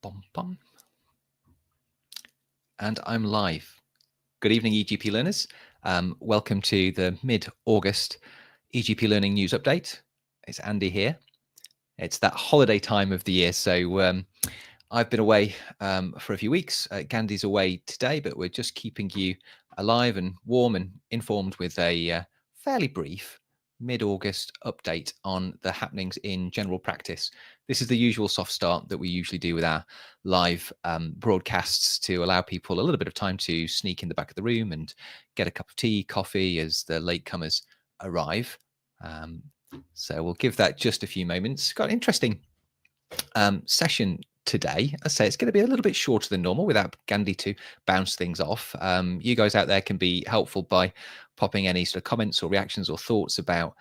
Bum, bum. And I'm live. Good evening, EGP learners. Welcome to the mid-August EGP Learning News Update. It's Andy here. It's that holiday time of the year, so I've been away for a few weeks. Gandhi's away today, but we're just keeping you alive and warm and informed with a fairly brief mid-August update on the happenings in general practice. This is the usual soft start that we usually do with our live broadcasts to allow people a little bit of time to sneak in the back of the room and get a cup of tea, coffee as the latecomers arrive. So we'll give that just a few moments. Got an interesting session today. I say it's going to be a little bit shorter than normal without Gandhi to bounce things off. You guys out there can be helpful by popping any sort of comments or reactions or thoughts about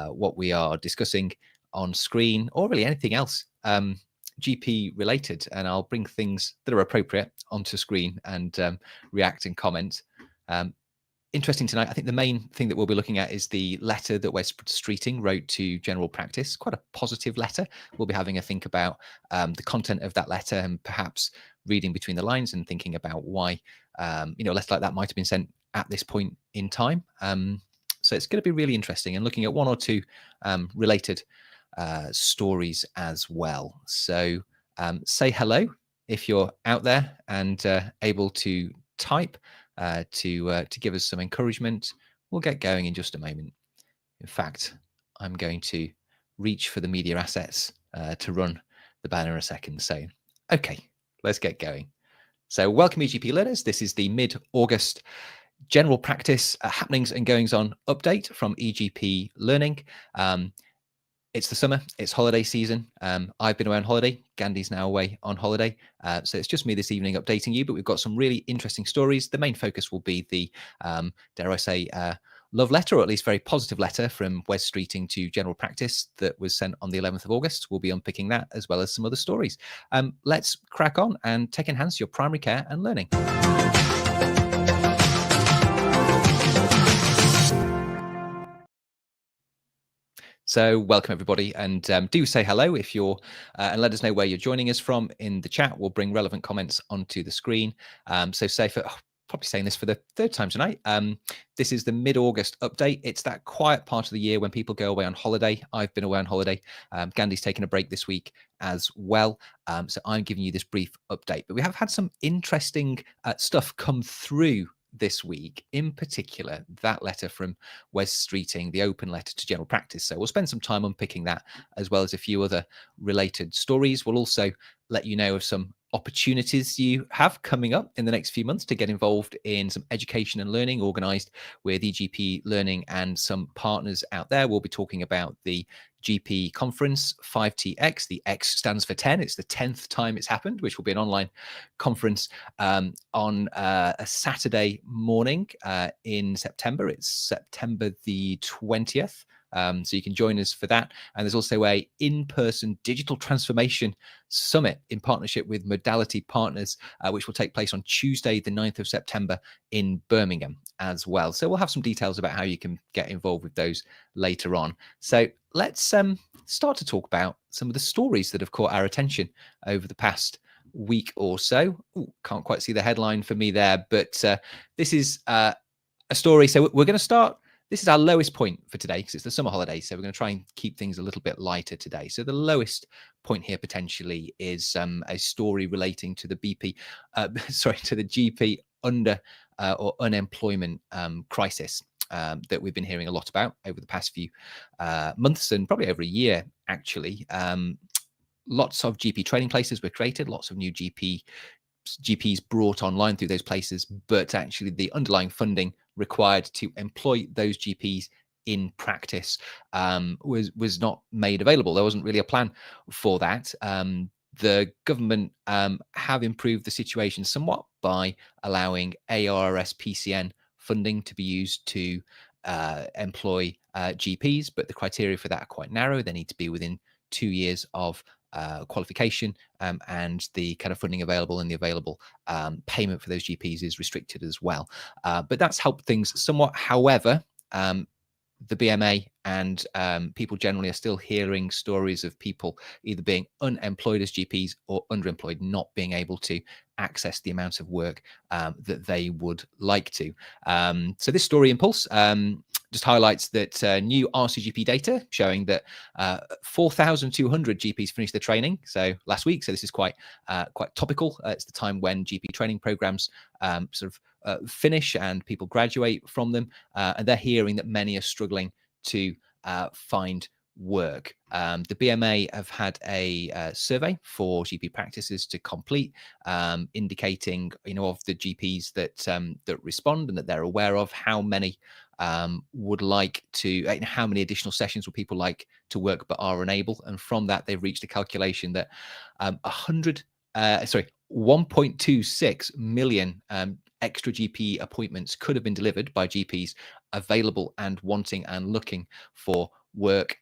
what we are discussing on screen, or really anything else GP related, and I'll bring things that are appropriate onto screen and react and comment. Interesting tonight, I think the main thing that we'll be looking at is the letter that Wes Streeting wrote to general practice. Quite a positive letter. We'll be having a think about the content of that letter and perhaps reading between the lines and thinking about why a letter like that might have been sent at this point in time. So it's going to be really interesting, and looking at one or two related stories as well. So say hello if you're out there and able to type. To give us some encouragement. We'll get going in just a moment. In fact, I'm going to reach for the media assets to run the banner in a second. So, okay, let's get going. So welcome, EGP learners. This is the mid-August general practice happenings and goings on update from EGP Learning. It's the summer, it's holiday season. I've been away on holiday. Gandhi's now away on holiday. So it's just me this evening updating you, but we've got some really interesting stories. The main focus will be the, dare I say, love letter, or at least very positive letter from Wes Streeting to general practice that was sent on the 11th of August. We'll be unpicking that as well as some other stories. Let's crack on and tech enhance your primary care and learning. So welcome everybody, and do say hello if you're, and let us know where you're joining us from in the chat. We'll bring relevant comments onto the screen. So say for, probably saying this for the third time tonight, this is the mid-August update. It's that quiet part of the year when people go away on holiday. I've been away on holiday. Gandhi's taken a break this week as well. So I'm giving you this brief update, but we have had some interesting stuff come through this week, in particular that letter from Wes Streeting, the open letter to general practice. So we'll spend some time unpicking that, as well as a few other related stories. We'll also let you know of some opportunities you have coming up in the next few months to get involved in some education and learning organized with EGP Learning and some partners out there. We'll be talking about the GP conference 5TX. The X stands for 10. It's the 10th time it's happened, which will be an online conference on a Saturday morning in September. It's September the 20th. So you can join us for that. And there's also a in-person digital transformation summit in partnership with Modality Partners, which will take place on Tuesday, the 9th of September in Birmingham as well. So we'll have some details about how you can get involved with those later on. So let's start to talk about some of the stories that have caught our attention over the past week or so. Ooh, can't quite see the headline for me there, but this is a story. So we're going to start. This is our lowest point for today because it's the summer holiday. So we're going to try and keep things a little bit lighter today. So the lowest point here potentially is a story relating to the to the GP or unemployment crisis that we've been hearing a lot about over the past few months and probably over a year, actually. Lots of GP training places were created, lots of new GPs brought online through those places, but actually the underlying funding required to employ those GPs in practice was not made available. There wasn't really a plan for that. The government have improved the situation somewhat by allowing ARS PCN funding to be used to employ GPs, but the criteria for that are quite narrow. They need to be within 2 years of qualification, and the kind of funding available and the available payment for those GPs is restricted as well. But that's helped things somewhat. However, the BMA and people generally are still hearing stories of people either being unemployed as GPs or underemployed, not being able to access the amount of work that they would like to. So this story in Pulse just highlights that new RCGP data showing that 4,200 GPs finished their training. So last week, so this is quite topical. It's the time when GP training programs sort of finish and people graduate from them, and they're hearing that many are struggling to find work. The BMA have had a survey for GP practices to complete, indicating, of the GPs that respond and that they're aware of, how many would like to, how many additional sessions would people like to work but are unable. And from that, they've reached a calculation that 1.26 million extra GP appointments could have been delivered by GPs available and wanting and looking for work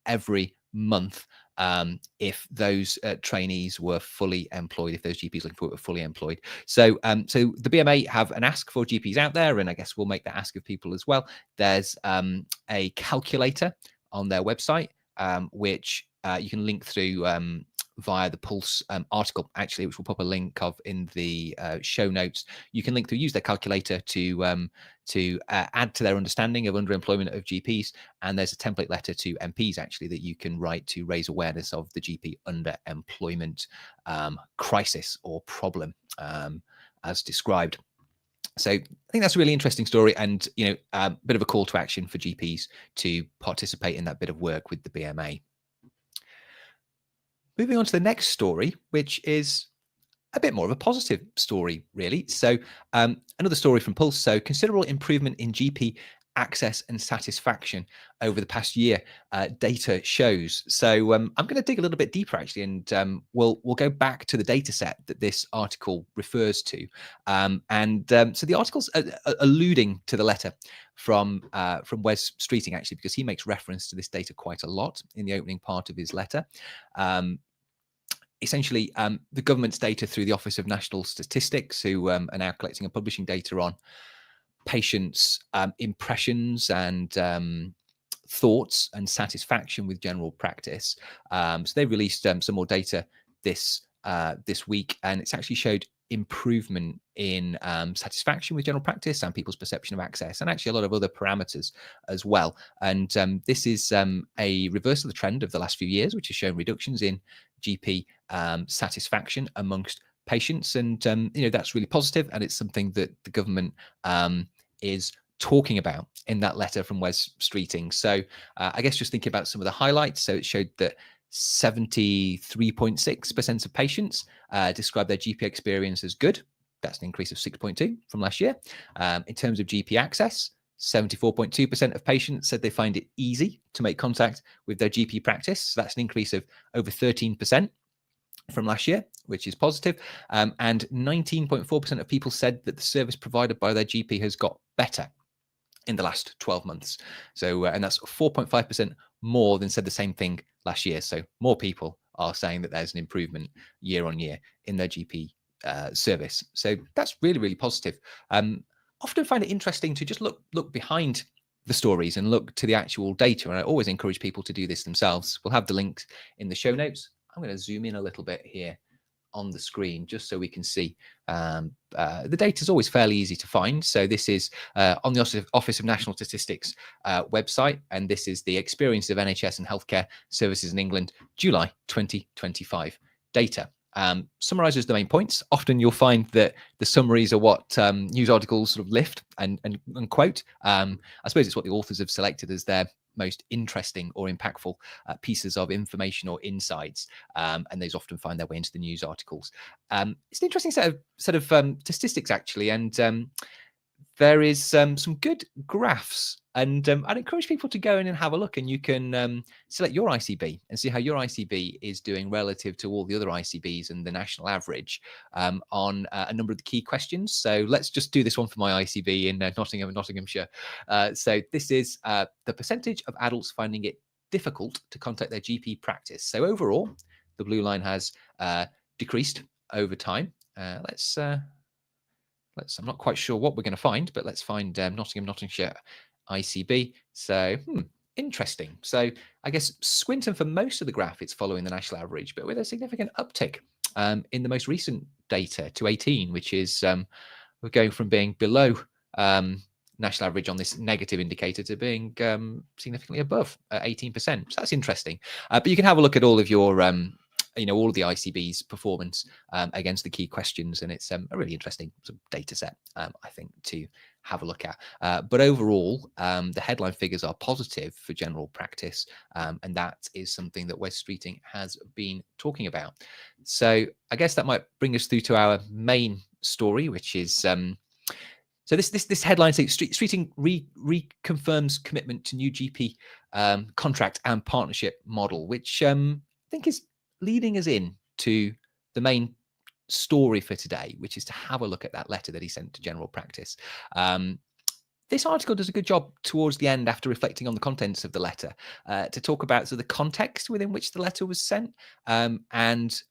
every month if those trainees were fully employed, if those GPs looking for it were fully employed. So the BMA have an ask for GPs out there, and I guess we'll make that ask of people as well. There's a calculator on their website, which you can link through via the Pulse article, actually, which we'll pop a link of in the show notes. You can link through, use their calculator to add to their understanding of underemployment of GPs. And there's a template letter to MPs, actually, that you can write to raise awareness of the GP underemployment crisis or problem as described. So I think that's a really interesting story, and a bit of a call to action for GPs to participate in that bit of work with the BMA. Moving on to the next story, which is a bit more of a positive story, really. So another story from Pulse. So considerable improvement in GP access and satisfaction over the past year, data shows. So I'm going to dig a little bit deeper, actually, and we'll go back to the data set that this article refers to. So the article's alluding to the letter from Wes Streeting, actually, because he makes reference to this data quite a lot in the opening part of his letter. Essentially, the government's data through the Office of National Statistics, who are now collecting and publishing data on patients' impressions and thoughts and satisfaction with general practice. So they released some more data this week, and it's actually showed improvement in satisfaction with general practice and people's perception of access, and actually a lot of other parameters as well. And this is a reversal of the trend of the last few years, which has shown reductions in GP satisfaction amongst patients, and that's really positive, and it's something that the government is talking about in that letter from Wes Streeting. So I guess just thinking about some of the highlights. So it showed that 73.6% of patients describe their GP experience as good. That's an increase of 6.2 from last year. In terms of GP access, 74.2% of patients said they find it easy to make contact with their GP practice. So that's an increase of over 13% from last year, which is positive. And 19.4% of people said that the service provided by their GP has got better in the last 12 months. So, and that's 4.5% more than said the same thing last year. So more people are saying that there's an improvement year on year in their GP service. So that's really, really positive. Often find it interesting to just look behind the stories and look to the actual data. And I always encourage people to do this themselves. We'll have the links in the show notes. I'm going to zoom in a little bit here on the screen just so we can see. The data is always fairly easy to find. So this is on the Office of National Statistics website, and this is the experience of NHS and healthcare services in England, July 2025 data. Summarizes the main points. Often you'll find that the summaries are what news articles sort of lift and quote. I suppose it's what the authors have selected as their most interesting or impactful pieces of information or insights, and those often find their way into the news articles. It's an interesting set of statistics, actually, and there is some good graphs, and I'd encourage people to go in and have a look, and you can select your ICB and see how your ICB is doing relative to all the other ICBs and the national average on a number of the key questions. So let's just do this one for my ICB in Nottingham and Nottinghamshire. So this is the percentage of adults finding it difficult to contact their GP practice. So overall, the blue line has decreased over time. I'm not quite sure what we're going to find, but let's find Nottingham, Nottinghamshire ICB. So interesting. So I guess Swinton, for most of the graph, it's following the national average, but with a significant uptick in the most recent data to 18, which is we're going from being below national average on this negative indicator to being significantly above 18%. So that's interesting. But you can have a look at all of your all of the ICB's performance against the key questions, and it's a really interesting sort of data set, I think, to have a look at. But overall, the headline figures are positive for general practice, and that is something that Wes Streeting has been talking about. So I guess that might bring us through to our main story, which is so this headline says Streeting reconfirms commitment to new GP contract and partnership model, which I think is leading us in to the main story for today, which is to have a look at that letter that he sent to general practice. This article does a good job towards the end, after reflecting on the contents of the letter, to talk about the context within which the letter was sent, and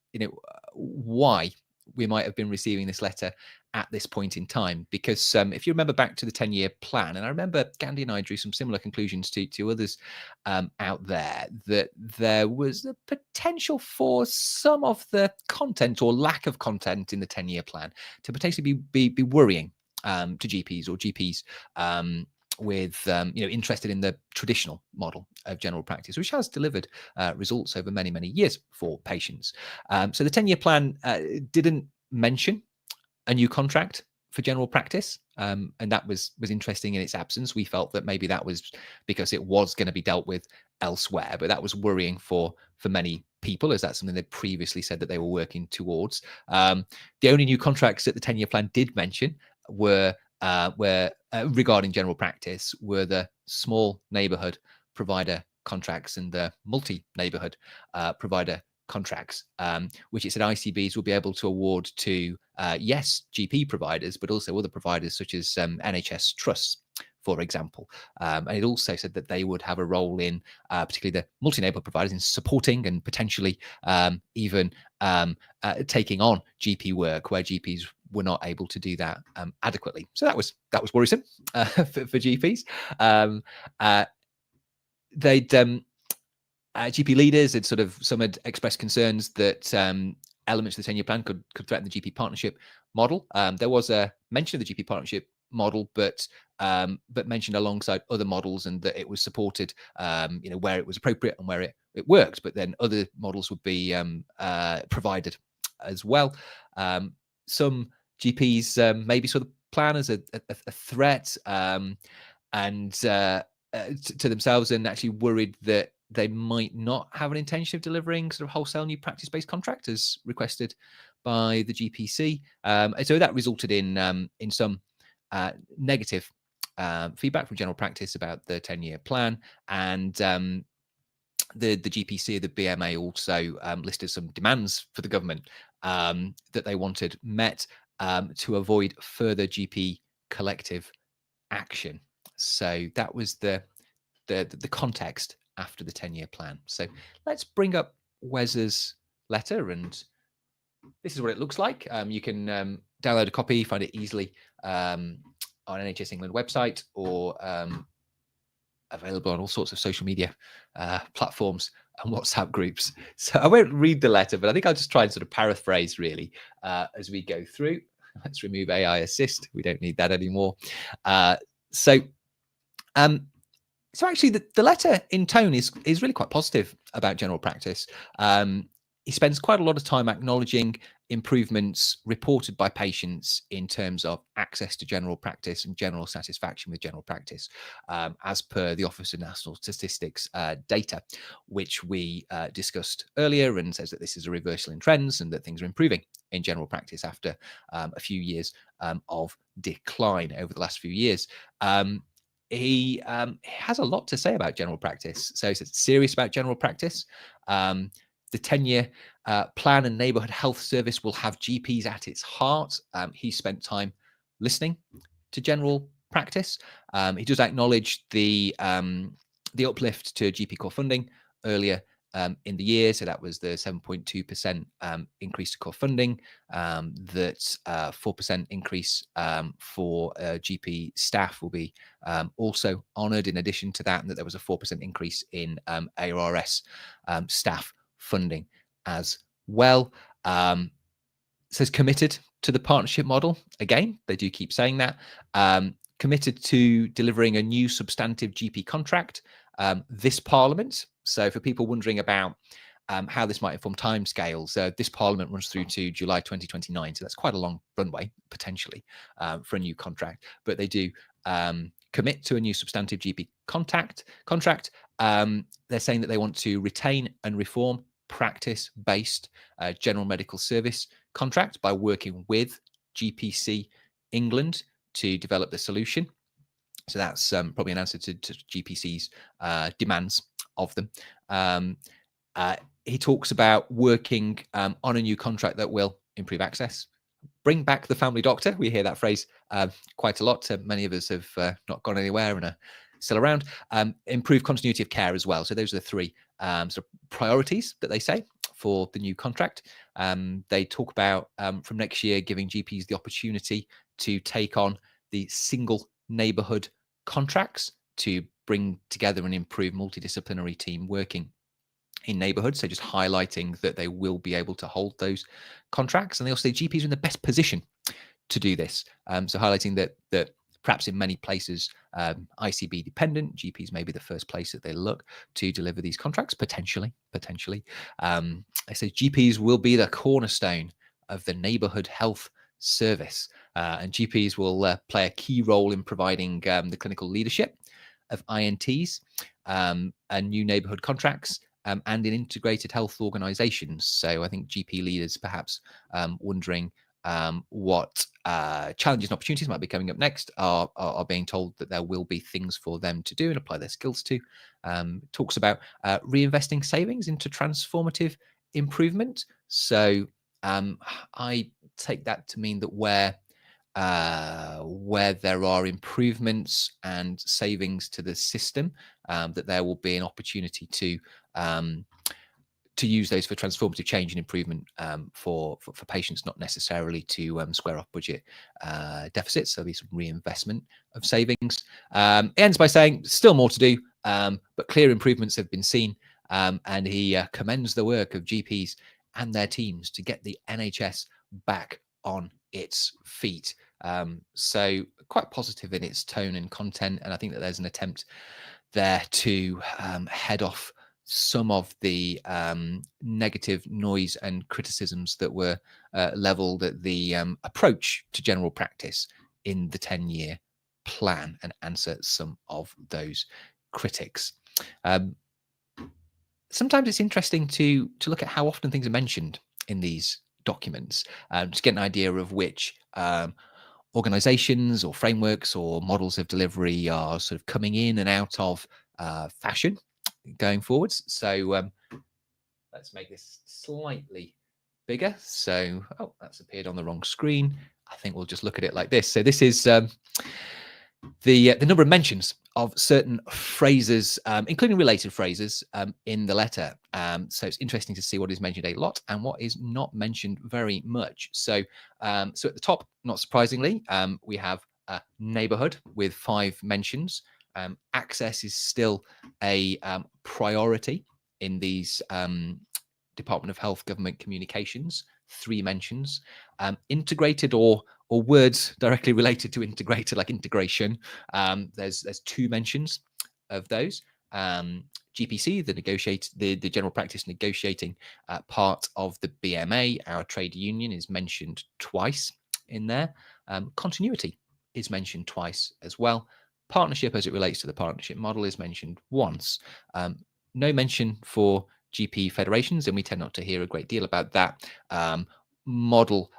why we might have been receiving this letter at this point in time. Because if you remember back to the 10-year plan, and I remember Gandhi and I drew some similar conclusions to others out there, that there was the potential for some of the content or lack of content in the 10-year plan to potentially be worrying to GPs, or GPs with interested in the traditional model of general practice, which has delivered results over many years for patients. So the 10-year plan didn't mention a new contract for general practice, and that was interesting in its absence. We felt that maybe that was because it was going to be dealt with elsewhere, but that was worrying for many people, as that's something they previously said that they were working towards. The only new contracts that the 10-year plan did mention were regarding general practice were the small neighborhood provider contracts and the multi-neighborhood provider contracts, which it said ICBs will be able to award to, yes, GP providers, but also other providers such as NHS trusts, for example. And it also said that they would have a role in, particularly the multi-neighborhood providers, in supporting and potentially even taking on GP work where GPs were not able to do that adequately. So that was worrisome for GPs. GP leaders had some had expressed concerns that elements of the 10-year plan could threaten the GP partnership model. There was a mention of the GP partnership model, but mentioned alongside other models, and that it was supported, where it was appropriate and where it worked. But then other models would be provided as well. Some GPs maybe saw the plan as a threat and to themselves, and actually worried that they might not have an intention of delivering wholesale new practice-based contract as requested by the GPC. And so that resulted in some negative feedback from general practice about the 10-year plan. And the GPC, the BMA, also listed some demands for the government that they wanted met to avoid further GP collective action. So that was the context after the 10-year plan. So let's bring up Wes's letter, and this is what it looks like. You can download a copy, find it easily on NHS England website, or available on all sorts of social media platforms and WhatsApp groups. So I won't read the letter, but I think I'll just try and paraphrase really as we go through. Let's remove AI assist. We don't need that anymore. So actually, the letter in tone is really quite positive about general practice. He spends quite a lot of time acknowledging improvements reported by patients in terms of access to general practice and general satisfaction with general practice, as per the Office of National Statistics data, which we discussed earlier, and says that this is a reversal in trends and that things are improving in general practice after a few years of decline over the last few years. He has a lot to say about general practice. So he's serious about general practice. The 10-year plan and neighbourhood health service will have GPs at its heart. He spent time listening to general practice. He does acknowledge the uplift to GP core funding earlier in the year. So that was the 7.2% increase to core funding, that 4% increase for GP staff will be also honoured in addition to that, and that there was a 4% increase in ARRS staff funding as well. Says committed to the partnership model. Again, they do keep saying that. Committed to delivering a new substantive GP contract this Parliament. So for people wondering about how this might inform timescales, this Parliament runs through to July 2029. So that's quite a long runway, potentially, for a new contract. But they do commit to a new substantive GP contract. They're saying that they want to retain and reform practice-based general medical service contract by working with GPC England to develop the solution. So that's probably an answer to GPC's demands of them. He talks about working on a new contract that will improve access, bring back the family doctor. We hear that phrase quite a lot. Many of us have not gone anywhere and are still around. Improve continuity of care as well. So those are the three sort of priorities that they say for the new contract. They talk about from next year giving GPs the opportunity to take on the single neighbourhood contracts to bring together and improve multidisciplinary team working in neighbourhoods. So just highlighting that they will be able to hold those contracts. And they also say GPs are in the best position to do this. So highlighting that perhaps in many places, ICB dependent, GPs may be the first place that they look to deliver these contracts, potentially. I say GPs will be the cornerstone of the neighbourhood health service, and GPs will play a key role in providing the clinical leadership of INTs and new neighbourhood contracts, and in integrated health organisations. So I think GP leaders perhaps wondering what challenges and opportunities might be coming up next are being told that there will be things for them to do and apply their skills to. Talks about reinvesting savings into transformative improvement. So I take that to mean that where there are improvements and savings to the system, that there will be an opportunity to use those for transformative change and improvement for patients, not necessarily to square off budget deficits. So there'll be some reinvestment of savings. It ends by saying still more to do, but clear improvements have been seen. And he commends the work of GPs and their teams to get the NHS back on its feet. So quite positive in its tone and content. And I think that there's an attempt there to head off some of the negative noise and criticisms that were leveled at the approach to general practice in the 10-year plan and answer some of those critics. Sometimes it's interesting to look at how often things are mentioned in these documents, to get an idea of which organizations or frameworks or models of delivery are sort of coming in and out of fashion going forwards. So let's make this slightly bigger. So, oh, that's appeared on the wrong screen. I think we'll just look at it like this. So this is the number of mentions of certain phrases, including related phrases, in the letter. So it's interesting to see what is mentioned a lot and what is not mentioned very much. So, so at the top, not surprisingly, we have a neighbourhood with 5 mentions. Access is still a priority in these Department of Health government communications. 3 mentions. Integrated or words directly related to integrated, like integration. There's 2 mentions of those. GPC, the general practice negotiating part of the BMA, our trade union, is mentioned twice in there. Continuity is mentioned twice as well. Partnership, as it relates to the partnership model, is mentioned once. No mention for GP federations, and we tend not to hear a great deal about that model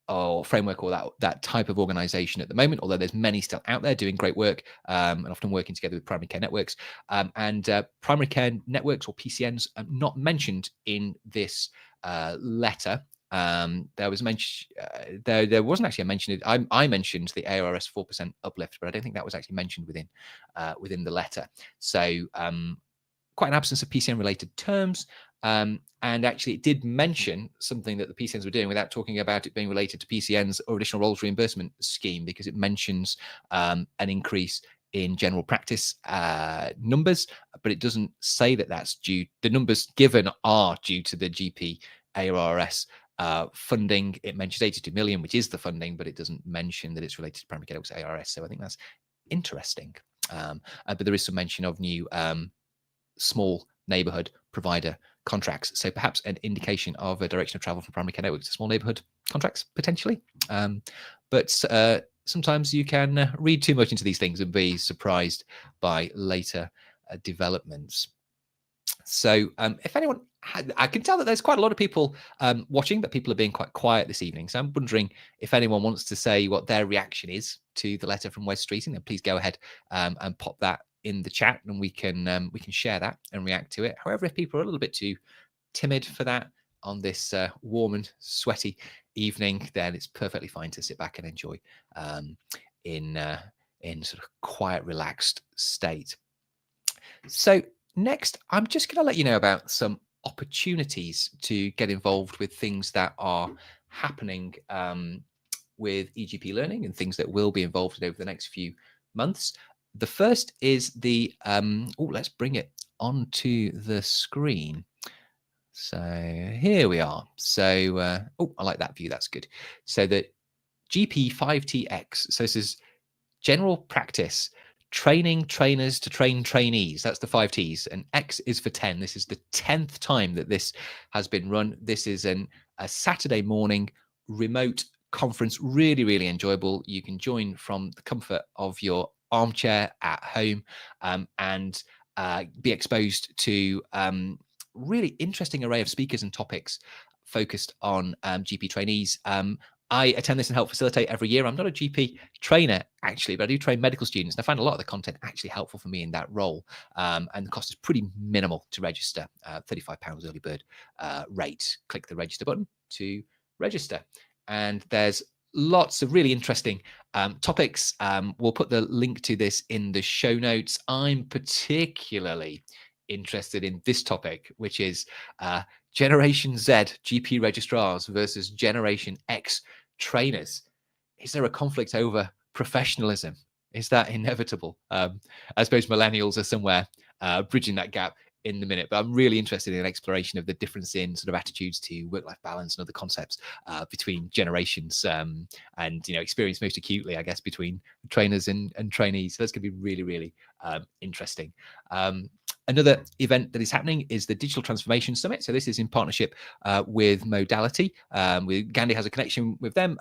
or framework or that type of organization at the moment, although there's many still out there doing great work and often working together with primary care networks. And primary care networks or PCNs not mentioned in this letter. There was mention. There wasn't actually a mention. I mentioned the ARRS 4% uplift, but I don't think that was actually mentioned within the letter. So quite an absence of PCN related terms. And actually, it did mention something that the PCNs were doing without talking about it being related to PCNs or additional roles reimbursement scheme, because it mentions an increase in general practice numbers, but it doesn't say that that's due. The numbers given are due to the GP ARRS funding. It mentions 82 million, which is the funding, but it doesn't mention that it's related to primary care ARRS. So I think that's interesting. But there is some mention of new small neighborhood provider contracts. So perhaps an indication of a direction of travel from primary care networks to small neighborhood contracts, potentially. But sometimes you can read too much into these things and be surprised by later developments. So if anyone I can tell that there's quite a lot of people watching, but people are being quite quiet this evening. So I'm wondering if anyone wants to say what their reaction is to the letter from Wes Streeting, then please go ahead and pop that in the chat, and we can share that and react to it. However, if people are a little bit too timid for that on this warm and sweaty evening, then it's perfectly fine to sit back and enjoy in sort of quiet, relaxed state. So next, I'm just going to let you know about some opportunities to get involved with things that are happening with eGPlearning and things that will be involved in over the next few months. The first is the, let's bring it onto the screen. So here we are. So, I like that view. That's good. So the GP5TX. So this is general practice, training trainers to train trainees. That's the 5 Ts. And X is for 10. This is the 10th time that this has been run. This is a Saturday morning remote conference, really, really enjoyable. You can join from the comfort of your armchair at home and be exposed to really interesting array of speakers and topics focused on GP trainees. I attend this and help facilitate every year. I'm not a GP trainer, actually, but I do train medical students. And I find a lot of the content actually helpful for me in that role. And the cost is pretty minimal to register, £35 early bird rate. Click the register button to register. And there's lots of really interesting topics. We'll put the link to this in the show notes. I'm particularly interested in this topic, which is Generation Z GP registrars versus Generation X trainers. Is there a conflict over professionalism? Is that inevitable? I suppose millennials are somewhere bridging that gap in the minute, but I'm really interested in an exploration of the difference in sort of attitudes to work-life balance and other concepts between generations and, experience most acutely, I guess, between trainers and trainees. So that's going to be really, really interesting. Another event that is happening is the Digital Transformation Summit. So this is in partnership with Modality. Gandhi has a connection with them.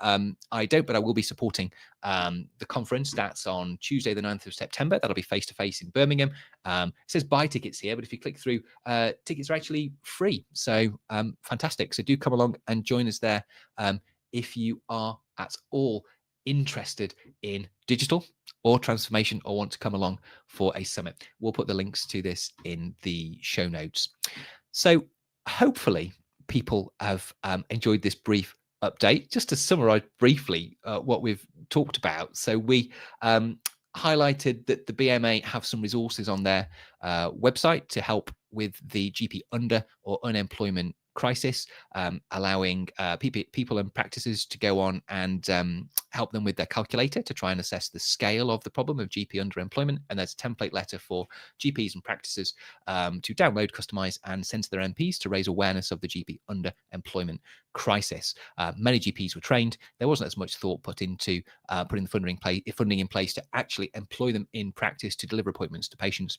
I don't, but I will be supporting the conference. That's on Tuesday, the 9th of September. That'll be face-to-face in Birmingham. It says buy tickets here, but if you click through, tickets are actually free. So fantastic. So do come along and join us there if you are at all interested in digital or transformation or want to come along for a summit. We'll put the links to this in the show notes. So hopefully people have enjoyed this brief update. Just to summarize briefly what we've talked about. So we highlighted that the BMA have some resources on their website to help with the GP under or unemployment crisis, allowing people and practices to go on and help them with their calculator to try and assess the scale of the problem of GP underemployment. And there's a template letter for GPs and practices to download, customize, and send to their MPs to raise awareness of the GP underemployment crisis. Many GPs were trained. There wasn't as much thought put into putting the funding in place to actually employ them in practice to deliver appointments to patients.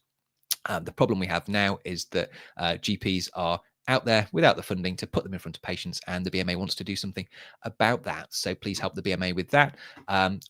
The problem we have now is that GPs are out there without the funding to put them in front of patients, and the BMA wants to do something about that. So please help the BMA with that.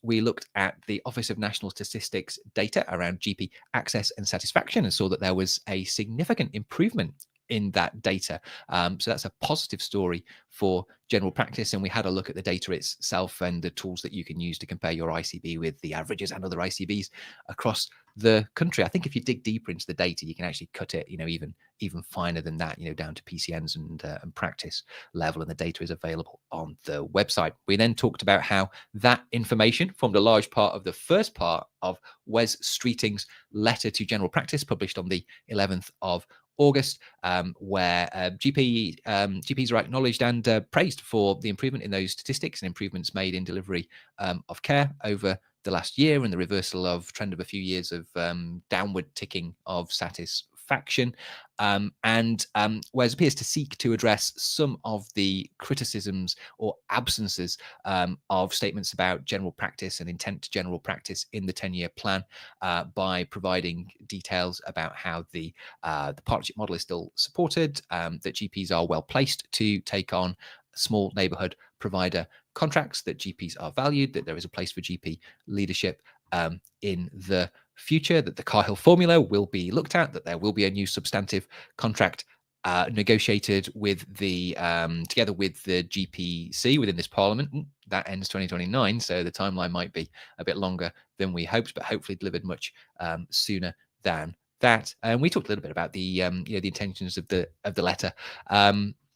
We looked at the Office of National Statistics data around GP access and satisfaction and saw that there was a significant improvement in that data. So that's a positive story for general practice. And we had a look at the data itself and the tools that you can use to compare your ICB with the averages and other ICBs across the country. I think if you dig deeper into the data, you can actually cut it, even finer than that, down to PCNs and practice level, and the data is available on the website. We then talked about how that information formed a large part of the first part of Wes Streeting's letter to general practice, published on the 11th of August, where GPs are acknowledged and praised for the improvement in those statistics and improvements made in delivery of care over the last year, and the reversal of trend of a few years of downward ticking of satisfaction. Whereas appears to seek to address some of the criticisms or absences of statements about general practice and intent to general practice in the 10-year plan by providing details about how the partnership model is still supported, that GPs are well placed to take on small neighborhood provider contracts, that GPs are valued, that there is a place for GP leadership in the future, that the Cahill formula will be looked at, that there will be a new substantive contract negotiated with the together with the GPC within this parliament. That ends 2029, so the timeline might be a bit longer than we hoped, but hopefully delivered much sooner than that. And we talked a little bit about the the intentions of the letter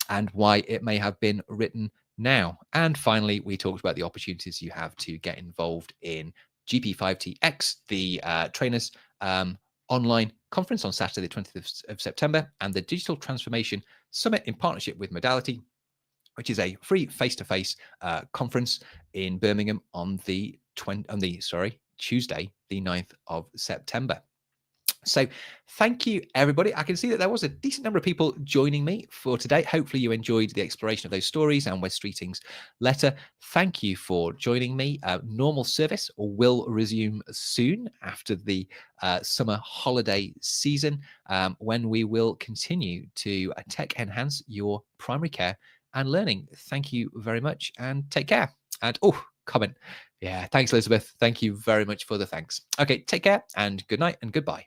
and why it may have been written now. And finally, we talked about the opportunities you have to get involved in GP5TX, the trainers online conference on Saturday, the 20th of September, and the Digital Transformation Summit in partnership with Modality, which is a free face-to-face conference in Birmingham on Tuesday, the 9th of September. So thank you, everybody. I can see that there was a decent number of people joining me for today. Hopefully you enjoyed the exploration of those stories and Wes Streeting's letter. Thank you for joining me. Normal service will resume soon after the summer holiday season, when we will continue to tech enhance your primary care and learning. Thank you very much and take care. And comment. Yeah, thanks, Elizabeth. Thank you very much for the thanks. Okay, take care and good night and goodbye.